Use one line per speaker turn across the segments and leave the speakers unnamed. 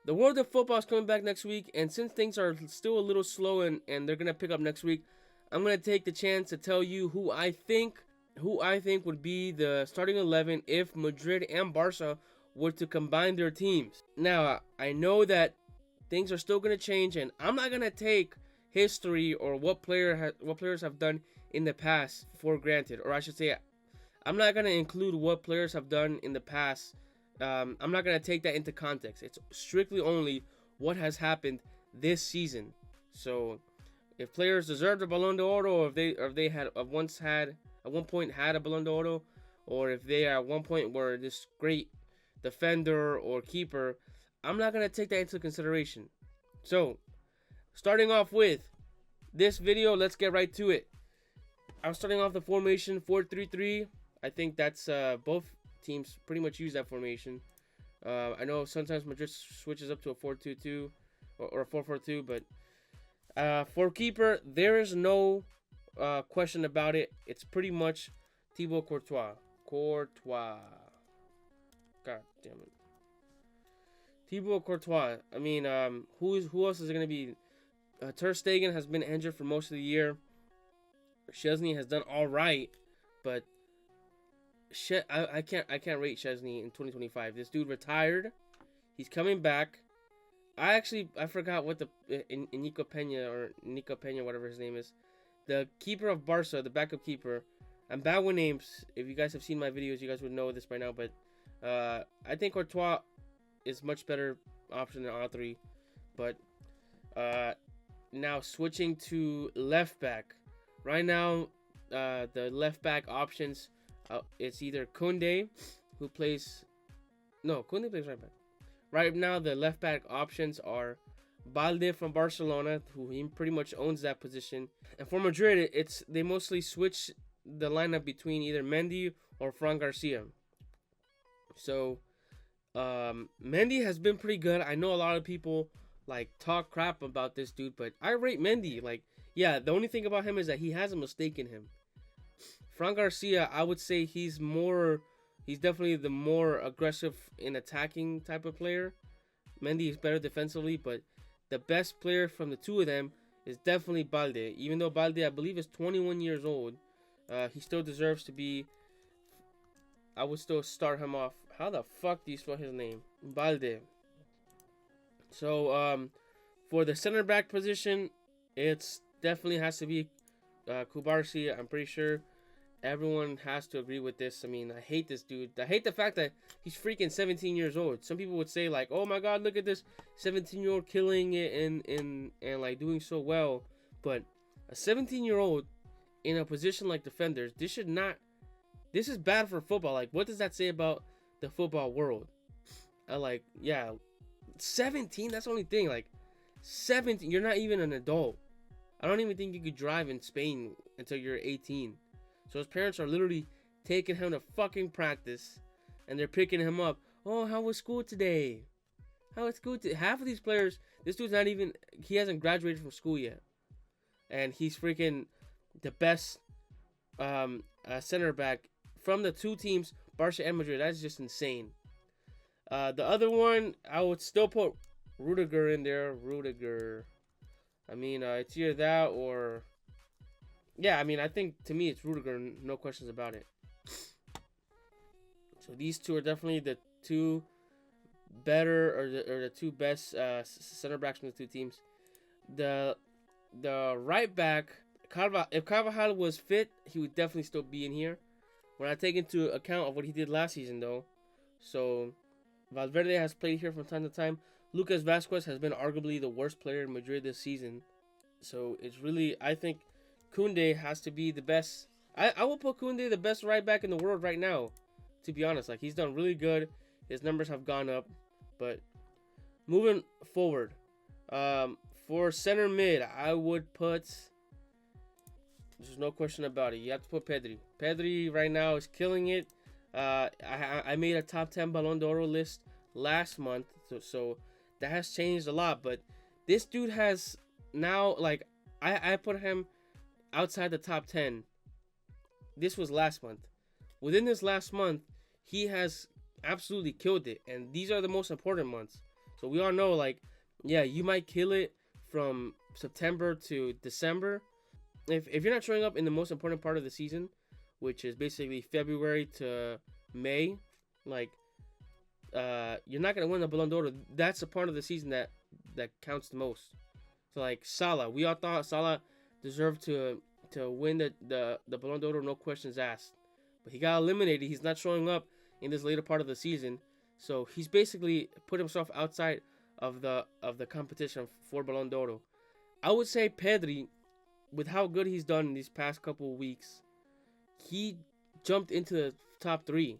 the world of football is coming back next week, and since things are still a little slow and they're gonna pick up next week, I'm gonna take the chance to tell you who I think would be the starting 11 if Madrid and Barca were to combine their teams. Now, I know that things are still gonna change, and I'm not gonna take history or what players have done in the past for granted, or I should say, I'm not gonna include what players have done in the past. I'm not gonna take that into context. It's strictly only what has happened this season. So, if players deserve the Ballon d'Or, or if they had at one point had a Ballon d'Or, or if they at one point were this great defender or keeper, I'm not gonna take that into consideration. So, starting off with this video, let's get right to it. I'm starting off the formation 4-3-3. I think that's both teams pretty much use that formation. I know sometimes Madrid switches up to a 4-2-2 or a 4-4-2, but for keeper, there is no question about it. It's pretty much Thibaut Courtois. God damn it. Thibaut Courtois. I mean, who else is it going to be? Ter Stegen has been injured for most of the year. Szczesny has done all right, but I can't rate Szczesny in 2025. This dude retired. He's coming back. I forgot what the Nico Peña, whatever his name is, the keeper of Barca, the backup keeper. I'm bad with names. If you guys have seen my videos, you guys would know this by now. But I think Courtois is much better option than all three. But now switching to left back. Right now, the left back options, it's either Koundé, who plays... No, Koundé plays right back. Right now, the left back options are Balde from Barcelona, who he pretty much owns that position. And for Madrid, they mostly switch the lineup between either Mendy or Fran Garcia. So, Mendy has been pretty good. I know a lot of people talk crap about this dude, but I rate Mendy. Yeah, the only thing about him is that he has a mistake in him. Fran Garcia, I would say he's definitely the more aggressive in attacking type of player. Mendy is better defensively, but the best player from the two of them is definitely Balde. Even though Balde, I believe, is 21 years old, he still deserves to be... I would still start him off. How the fuck do you spell his name? Balde. So, for the center back position, it's definitely has to be Kubarsi. I'm pretty sure everyone has to agree with this. I mean, I hate this dude. I hate the fact that he's freaking 17 years old. Some people would say oh my god, look at this 17-year-old killing it and doing so well. But a 17-year-old in a position like defenders, this is bad for football. What does that say about the football world? Yeah, 17, that's the only thing. 17, you're not even an adult. I don't even think you could drive in Spain until you're 18. So his parents are literally taking him to fucking practice, and they're picking him up. Oh, how was school today? Half of these players, this dude's not even, he hasn't graduated from school yet. And he's freaking the best center back from the two teams, Barca and Madrid. That's just insane. The other one, I would still put Rudiger in there. I mean, it's either that or... Yeah, I mean, I think, to me, it's Rudiger. No questions about it. So these two are definitely the two better, or the two best center backs from the two teams. The right back, if Carvajal was fit, he would definitely still be in here. When I take into account of what he did last season, though. So, Valverde has played here from time to time. Lucas Vazquez has been arguably the worst player in Madrid this season. So, it's really, I think Koundé has to be the best. I will put Koundé the best right back in the world right now, to be honest. He's done really good. His numbers have gone up. But, moving forward, for center mid, I would put... There's no question about it. You have to put Pedri. Pedri right now is killing it. I made a top 10 Ballon d'Or list last month, so that has changed a lot. But this dude has now, I put him outside the top 10. This was last month. Within this last month, he has absolutely killed it. And these are the most important months. So we all know, like, yeah, you might kill it from September to December. If you're not showing up in the most important part of the season, which is basically February to May, like, you're not gonna win the Ballon d'Or. That's the part of the season that counts the most. So like Salah, we all thought Salah deserved to win the Ballon d'Or, no questions asked. But he got eliminated. He's not showing up in this later part of the season, so he's basically put himself outside of the competition for Ballon d'Or. I would say Pedri, with how good he's done in these past couple of weeks, he jumped into the top 3.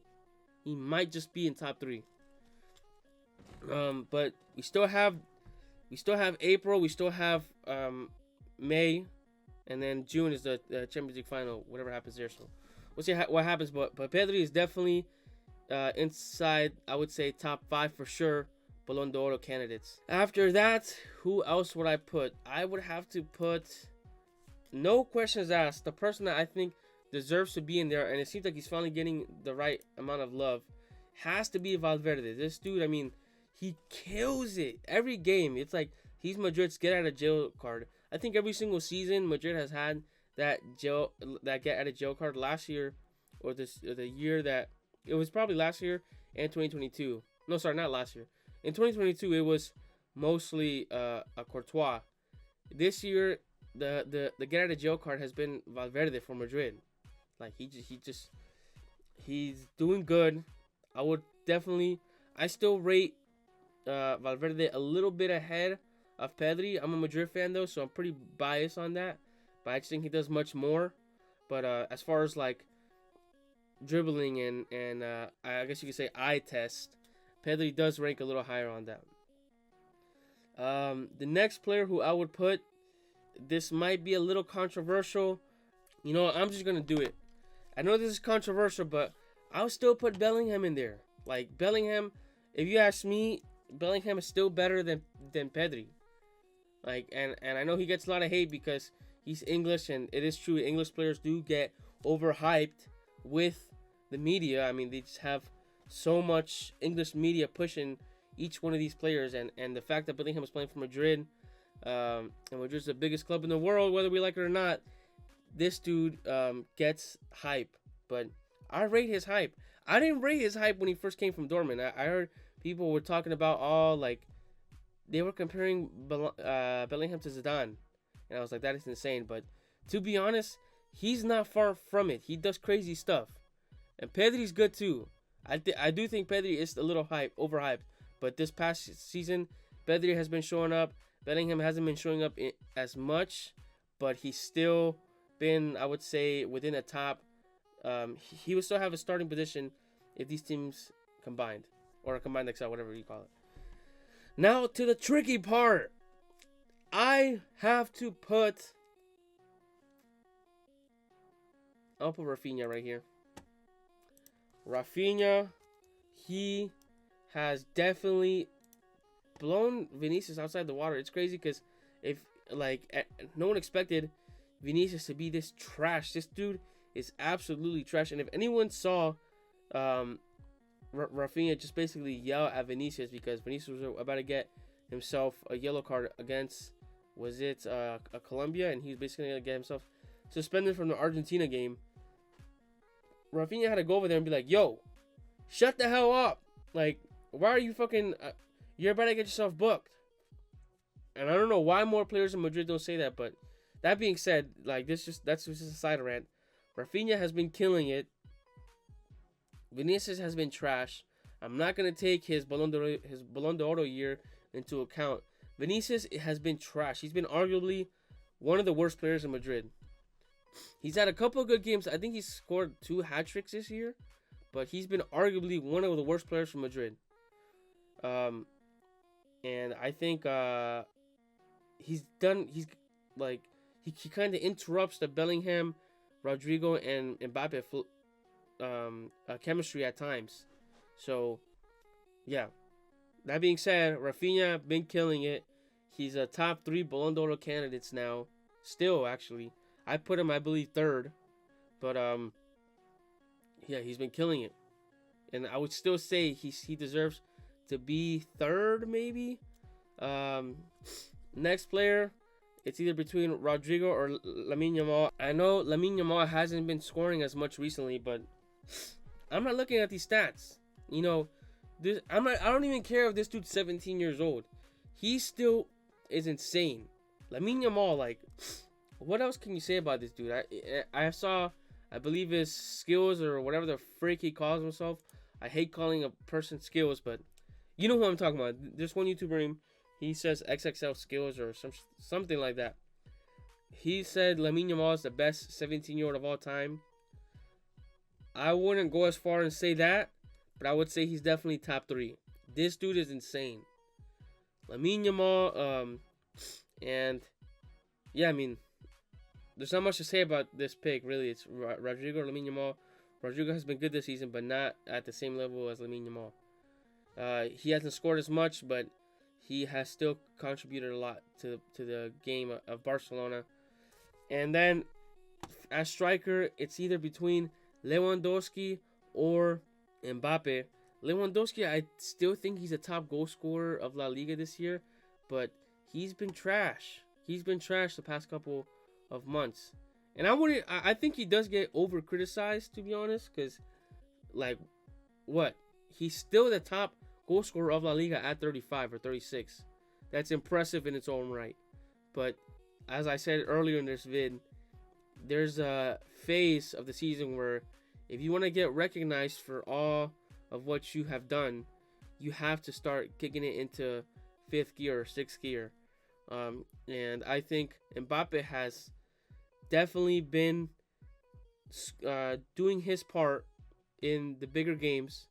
He might just be in top 3. But we still have April, we still have May, and then June is the Champions League final. Whatever happens there, so we'll see what happens. But Pedri is definitely inside. I would say top 5 for sure. Ballon d'Or candidates. After that, who else would I put? I would have to put, no questions asked, the person that I think deserves to be in there, and it seems like he's finally getting the right amount of love, has to be Valverde. This dude, I mean, he kills it every game. It's like he's Madrid's get out of jail card. I think every single season Madrid has had that get out of jail card. Last year, or the year that it was, probably last year and 2022. No, sorry, not last year. In 2022, it was mostly a Courtois. This year, the get out of jail card has been Valverde for Madrid. Like he's doing good. I still rate Valverde a little bit ahead of Pedri. I'm a Madrid fan though, so I'm pretty biased on that. But I just think he does much more. But as far as like dribbling and I guess you could say eye test, Pedri does rank a little higher on that. The next player who I would put, this might be a little controversial. You know, I'm just gonna do it. I know this is controversial, but I'll still put Bellingham in there. Like Bellingham, if you ask me, Bellingham is still better than Pedri. Like, and I know he gets a lot of hate because he's English, and it is true, English players do get overhyped with the media. I mean, they just have so much English media pushing each one of these players, and the fact that Bellingham is playing for Madrid, and Madrid's the biggest club in the world, whether we like it or not, this dude gets hype. But I rate his hype. I didn't rate his hype when he first came from Dortmund. I heard people were talking about they were comparing Bellingham to Zidane, and I was like, that is insane. But to be honest, he's not far from it. He does crazy stuff, and Pedri's good too. I do think Pedri is a little overhyped, but this past season, Pedri has been showing up. Bellingham hasn't been showing up as much, but he's still been, I would say, within a top. He would still have a starting position if these teams combined, or combined XL, whatever you call it. Now to the tricky part. I'll put Rafinha right here. Rafinha, he has definitely blown Vinicius outside the water. It's crazy because no one expected Vinicius to be this trash. This dude is absolutely trash. And if anyone saw Rafinha just basically yell at Vinicius because Vinicius was about to get himself a yellow card against, was it Colombia, and he was basically going to get himself suspended from the Argentina game. Rafinha had to go over there and be like, yo, shut the hell up. Like, why are you fucking, you're about to get yourself booked. And I don't know why more players in Madrid don't say that, but that being said, like, that's just a side rant. Rafinha has been killing it. Vinicius has been trash. I'm not going to take his Ballon d'Or year into account. Vinicius has been trash. He's been arguably one of the worst players in Madrid. He's had a couple of good games. I think he's scored 2 hat-tricks this year, but he's been arguably one of the worst players from Madrid. And I think he kind of interrupts the Bellingham, Rodrigo, and Mbappe chemistry at times. So, yeah. That being said, Rafinha been killing it. He's a top 3 Ballon d'Or candidates now. Still, actually. I put him, I believe, 3rd. But, yeah, he's been killing it. And I would still say he deserves to be third, maybe. Next player, it's either between Rodrigo or Lamine Yamal. I know Lamine Yamal hasn't been scoring as much recently, but I'm not looking at these stats. You know, I don't even care if this dude's 17 years old. He still is insane. Lamine Yamal, like, what else can you say about this dude? I saw, I believe his skills or whatever the freak he calls himself. I hate calling a person skills, but you know who I'm talking about. There's one YouTuber, he says XXL skills or something like that. He said Lamine Yamal is the best 17-year-old of all time. I wouldn't go as far and say that, but I would say he's definitely top 3. This dude is insane. Lamine Yamal, and yeah, I mean, there's not much to say about this pick, really. It's Rodrigo or Lamine Yamal. Rodrigo has been good this season, but not at the same level as Lamine Yamal. He hasn't scored as much, but he has still contributed a lot to the game of Barcelona. And then, as striker, it's either between Lewandowski or Mbappe. Lewandowski, I still think he's a top goal scorer of La Liga this year, but he's been trash. He's been trash the past couple of months. And I think he does get over criticized, to be honest, because, like, what? He's still the top goal scorer of La Liga at 35 or 36. That's impressive in its own right. But as I said earlier in this vid, there's a phase of the season where if you want to get recognized for all of what you have done, you have to start kicking it into 5th gear or 6th gear. And I think Mbappe has definitely been doing his part in the bigger games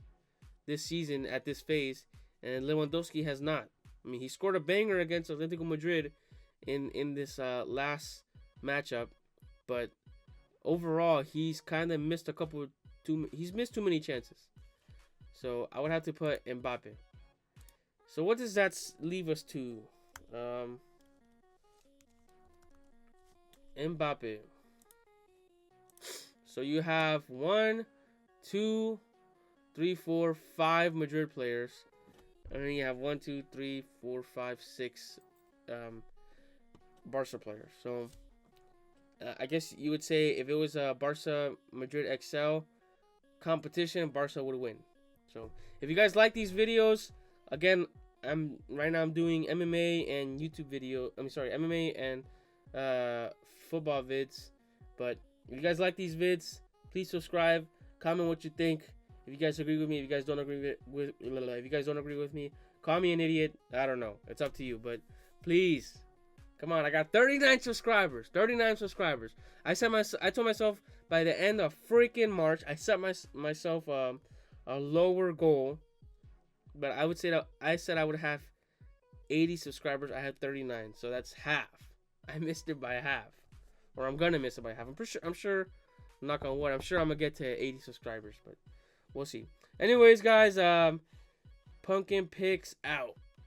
this season at this phase, and Lewandowski has not. I mean, he scored a banger against Atletico Madrid in this last matchup, but overall he's kind of missed he's missed too many chances. So I would have to put Mbappe. So what does that leave us to? Mbappe. So you have 1, 2, 3, 4, 5 Madrid players, and then you have 1, 2, 3, 4, 5, 6 Barca players. So I guess you would say if it was a Barca Madrid XL competition, Barca would win. So if you guys like these videos, again, right now I'm doing MMA and YouTube video. MMA and football vids. But if you guys like these vids, please subscribe, comment what you think. If you guys agree with me, if you guys don't agree with me, call me an idiot. I don't know. It's up to you. But please, come on. I got 39 subscribers. 39 subscribers. I told myself by the end of freaking March, I set myself a lower goal. But I would say that I said I would have 80 subscribers. I had 39, so that's half. I missed it by half, or I'm gonna miss it by half. I'm sure. Knock on wood. I'm sure I'm gonna get to 80 subscribers, but we'll see. Anyways, guys, Pumpkin Picks out.